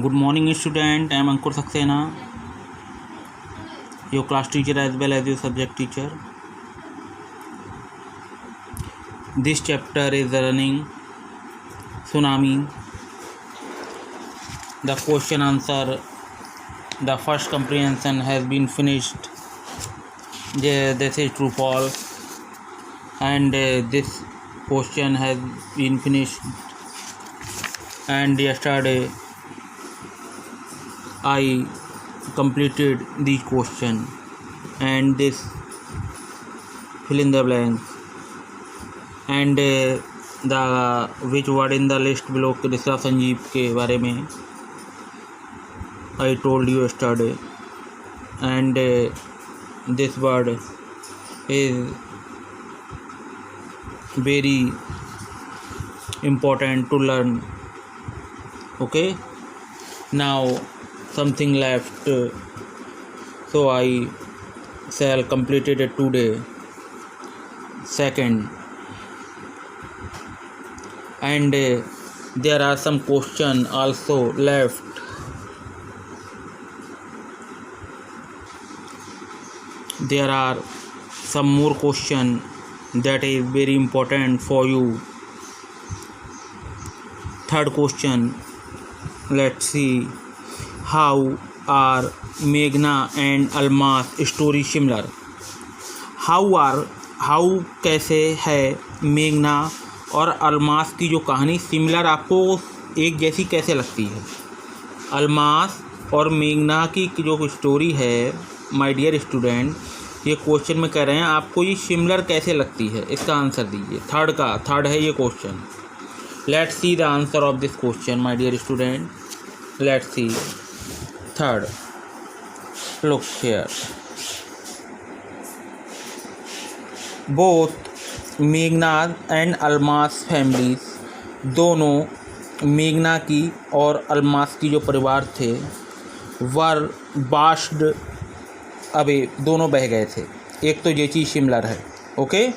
Good morning, student. I am Ankur Saxena, your class teacher as well as your subject teacher. This chapter is running tsunami. The question answer, the first comprehension has been finished. This is true false, and this question has been finished. And yesterday I completed the question and this fill in the blanks, and the which word in the list below Rishabh Sanjeev के बारे में I told you yesterday, and this word is very important to learn. Okay, now something left, so I shall complete it today. Second, and there are some question also left. There are some more question that is very important for you. Third question, let's see. How are मेघना and Almas story similar? how कैसे है मेघना और अलमास की जो कहानी similar आपको एक जैसी कैसे लगती है? अलमास और मेघना की जो स्टोरी है माय डियर स्टूडेंट, ये क्वेश्चन में कह रहे हैं आपको ये सिमिलर कैसे लगती है, इसका आंसर दीजिए। थर्ड है ये question. Let's see the answer of this question my dear student. Let's see third, look here. Both मेघना एंड अलमास फैमिलीज, दोनों मेघना की और अलमास की जो परिवार थे वर बास्ड अबे, दोनों बह गए थे। एक तो ये चीज़ सिमिलर है। ओके,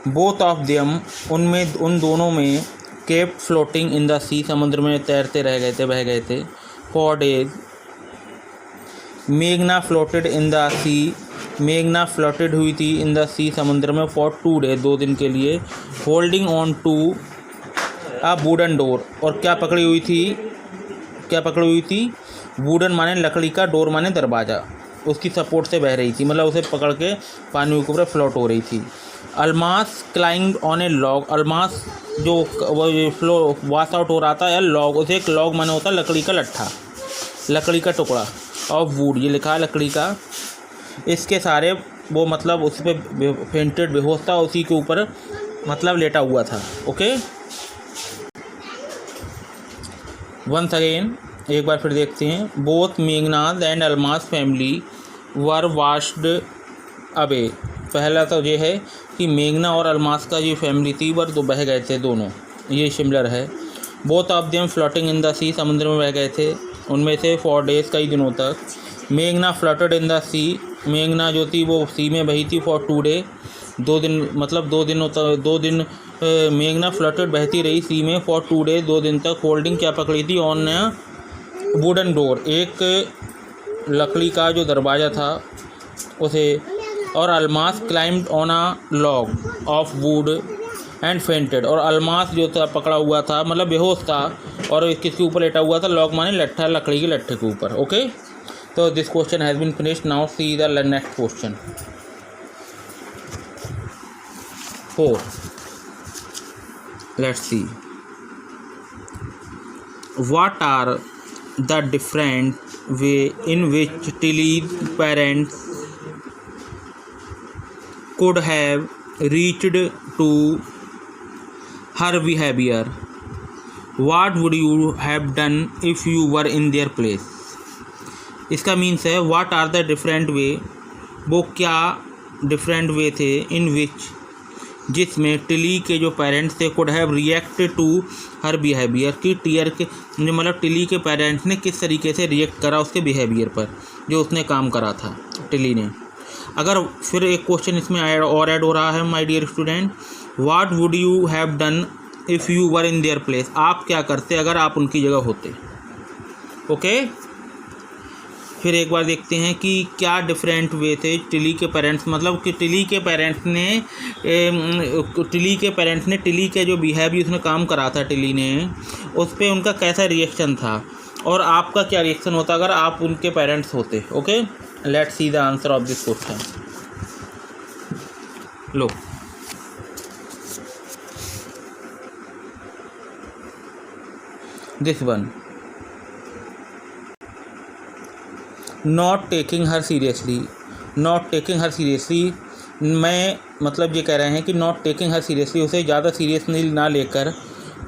बोथ ऑफ देम, उन दोनों में kept floating in the sea, समुद्र में तैरते रह गए थे, बह गए थे। फॉर डेज मेघना फ्लोटेड इन द सी, मेघना फ्लोटेड हुई थी इन द सी, समुद्र में। फॉर 2 days, 2 दिन के लिए। Holding on to a wooden door, और क्या पकड़ी हुई थी? वुडन माने लकड़ी का, डोर माने दरवाज़ा, उसकी सपोर्ट से बह रही थी, मतलब उसे पकड़ के पानी के ऊपर फ्लोट हो रही थी। Almas climb on A log, Almas जो फ्लो वॉश आउट हो रहा था या लॉग, उसे एक लॉग माने होता है लकड़ी का लट्ठा, लकड़ी का टुकड़ा ऑफ वुड, ये लिखा है लकड़ी का। इसके सारे वो मतलब उस पर फेंटेड बेहोश था, उसी के ऊपर मतलब लेटा हुआ था। ओके, वंस अगेन, एक बार फिर देखते हैं। Both Meghnaz and Almas family were washed away, पहला तो ये है कि मेघना और अलमास का जो फैमिली थी वर तो बह गए थे दोनों, ये सिमिलर है। Both of them floating in the sea, समुद्र में बह गए थे उनमें से। 4 days, कई दिनों तक। मेघना फ्लोटेड इन द सी, मेघना जो थी वो सी में बही थी। फॉर 2 days, 2 दिन, मतलब 2 दिन मेघना फ्लोटेड बहती रही सी में। फॉर 2 days, 2 दिन तक। होल्डिंग क्या पकड़ी थी? ऑन वुडन डोर, एक लकड़ी का जो दरवाज़ा था उसे। और Almas climbed on a log of would and fainted, और अलमास जो था पकड़ा हुआ था, मतलब बेहोश था, और किसके ऊपर लेटा हुआ था? लॉग माने लट्ठा, लकड़ी के लट्ठे के ऊपर। ओके, तो this question has been finished. Now see the next question 4. Let's see, what are the different way in which Tilly's parents could have reached to her behavior? What would you have done if you were in their place? इसका means है what are the different way, वो क्या different way थे इन विच, जिसमें Tilly के जो parents थे could have react to her behaviour, की टीयर के मतलब टिली के पेरेंट्स ने किस तरीके से रिएक्ट करा उसके बिहेवियर पर, जो उसने काम करा था टिली ने। अगर फिर एक क्वेश्चन इसमें ऐड हो रहा है my dear student, what would you have done if you were in their place, आप क्या करते अगर आप उनकी जगह होते। ओके। फिर एक बार देखते हैं कि क्या डिफरेंट वे थे टिली के पेरेंट्स, मतलब कि टिली के पेरेंट्स ने टिली के जो बिहेवियर उसने काम करा था टिली ने, उस पर उनका कैसा रिएक्शन था, और आपका क्या रिएक्शन होता अगर आप उनके पेरेंट्स होते। Okay, let's see the answer of this question. Low, this one, not taking her seriously. Not taking her seriously, मैं मतलब ये कह रहे हैं कि नॉट टेकिंग हर सीरियसली, उसे ज़्यादा सीरियसली ना लेकर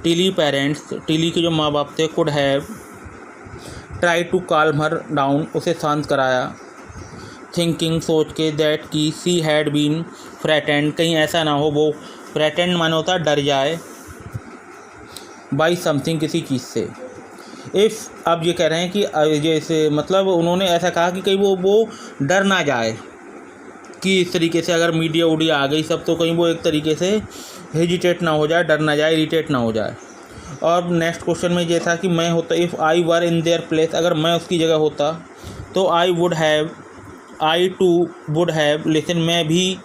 टिली पेरेंट्स, टिली के जो माँ बाप थे, could have try to calm her down, उसे शांत कराया। थिंकिंग, सोच के, दैट की सी हैड बीन फ्रैटेंड, कहीं ऐसा ना हो वो फ्रैटेंड माने होता है डर जाए, बाई समथिंग, किसी चीज़ से। इफ़, अब ये कह रहे हैं कि जैसे मतलब उन्होंने ऐसा कहा कि कहीं वो डर ना जाए, कि इस तरीके से अगर मीडिया उडिया आ गई सब तो कहीं वो एक तरीके से हेजिटेट ना हो जाए, डर ना जाए, इरिटेट ना हो जाए। और नेक्स्ट क्वेश्चन में ये था कि मैं होता, if I were in their place, अगर मैं उसकी जगह होता तो आई टू वुड हैव लिसन, मैं भी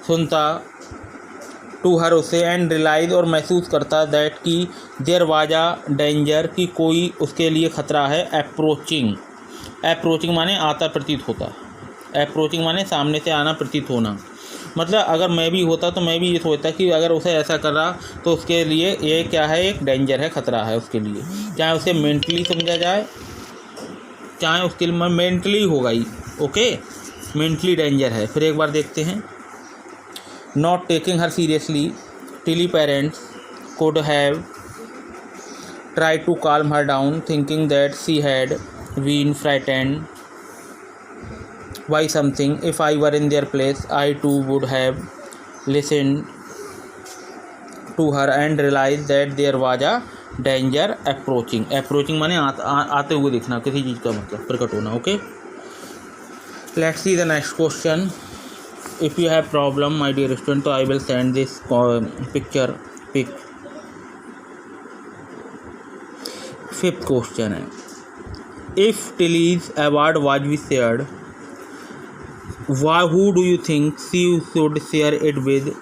सुनता, टू हर उसे, एंड रियलाइज, और महसूस करता, दैट की देयर वाजा डेंजर, की कोई उसके लिए ख़तरा है, अप्रोचिंग। अप्रोचिंग माने आता प्रतीत होता, अप्रोचिंग माने सामने से आना, प्रतीत होना। मतलब अगर मैं भी होता तो मैं भी ये सोचता कि अगर उसे ऐसा कर रहा तो उसके लिए ये क्या है, एक डेंजर है, ख़तरा है उसके लिए, चाहे उसे मेंटली समझा जाए, चाहे उसके लिए मेंटली होगा ही। ओके, मेंटली डेंजर है। फिर एक बार देखते हैं, not taking her seriously, Tilly parents could have tried to calm her down, thinking that she had been frightened by something. If I were in their place, I too would have listened to her and realized that there was a danger approaching. Approaching माने आते हुए दिखना, किसी चीज़ का मतलब प्रकट होना। Okay, let's see the next question. If you have problem, my dear student, तो I will send this pic. Fifth question है, if Tilly's award was be shared, who do you think she should share it with,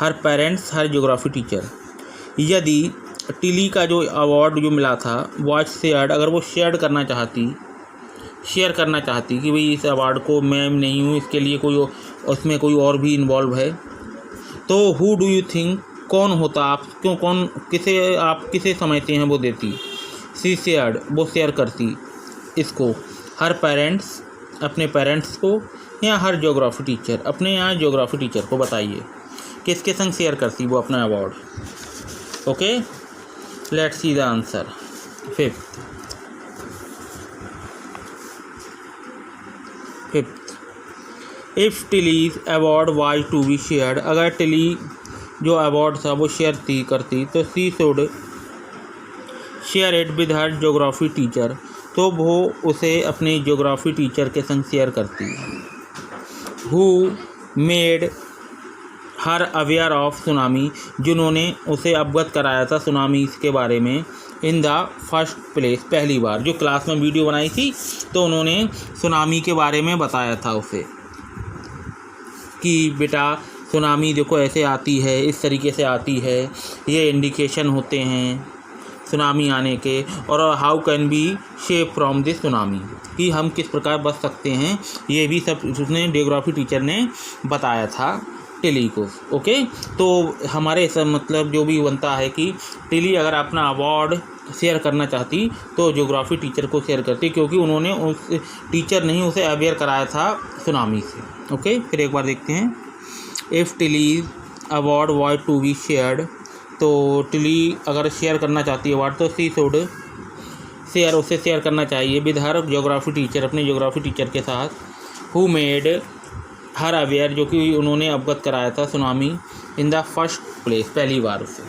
her parents, her geography teacher. यदि Tilly का जो award जो मिला था was shared, अगर वो share करना चाहती कि भाई इस अवार्ड को मैं नहीं हूँ, इसके लिए कोई उसमें कोई और भी इन्वॉल्व है, तो हु डू यू थिंक, कौन होता, आप किसे समझते हैं वो देती। सी शेयर्ड, वो शेयर करती इसको, हर पेरेंट्स, अपने पेरेंट्स को, या हर ज्योग्राफी टीचर, अपने यहाँ ज्योग्राफी टीचर को। बताइए किसके संग शेयर करती वो अपना award. Okay, let's see the answer. Fifth, if Tilly's award was to be shared, अगर टिली जो अवार्ड था वो शेयर करती तो she should share it with her geography teacher, तो वो उसे अपने ज्योग्राफी टीचर के संग शेयर करती। Who made her aware of tsunami, जिन्होंने उसे अवगत कराया था सुनामी के बारे में, इन द फर्स्ट प्लेस, पहली बार जो क्लास में वीडियो बनाई थी तो उन्होंने सुनामी के बारे में बताया था उसे कि बेटा सुनामी देखो ऐसे आती है, इस तरीके से आती है, ये इंडिकेशन होते हैं सुनामी आने के, और how can be save from this tsunami, कि हम किस प्रकार बच सकते हैं, ये भी सब उसने ज्योग्राफी टीचर ने बताया था टिली को। ओके, तो हमारे सब मतलब जो भी बनता है कि टिली अगर अपना अवार्ड शेयर करना चाहती तो ज्योग्राफी टीचर को शेयर करती, क्योंकि उन्होंने उस टीचर ने ही उसे अवेयर कराया था सुनामी से। ओके, फिर एक बार देखते हैं, if Tilly award was to be shared, तो टिली अगर शेयर करना चाहती है अवार्ड तो सी शुड शेयर, उसे शेयर करना चाहिए विद हर ज्योग्राफी टीचर, अपने ज्योग्राफी टीचर के साथ, हु मेड हर अवेयर, जो कि उन्होंने अवगत कराया था tsunami, in the first place, पहली बार उसे।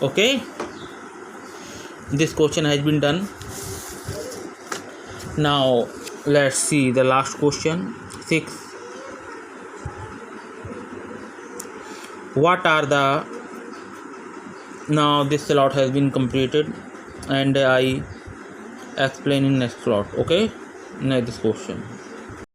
Okay, this question has been done. Now let's see the last question, 6. What are the, now this slot has been completed and I explain in next slot. Okay, next question.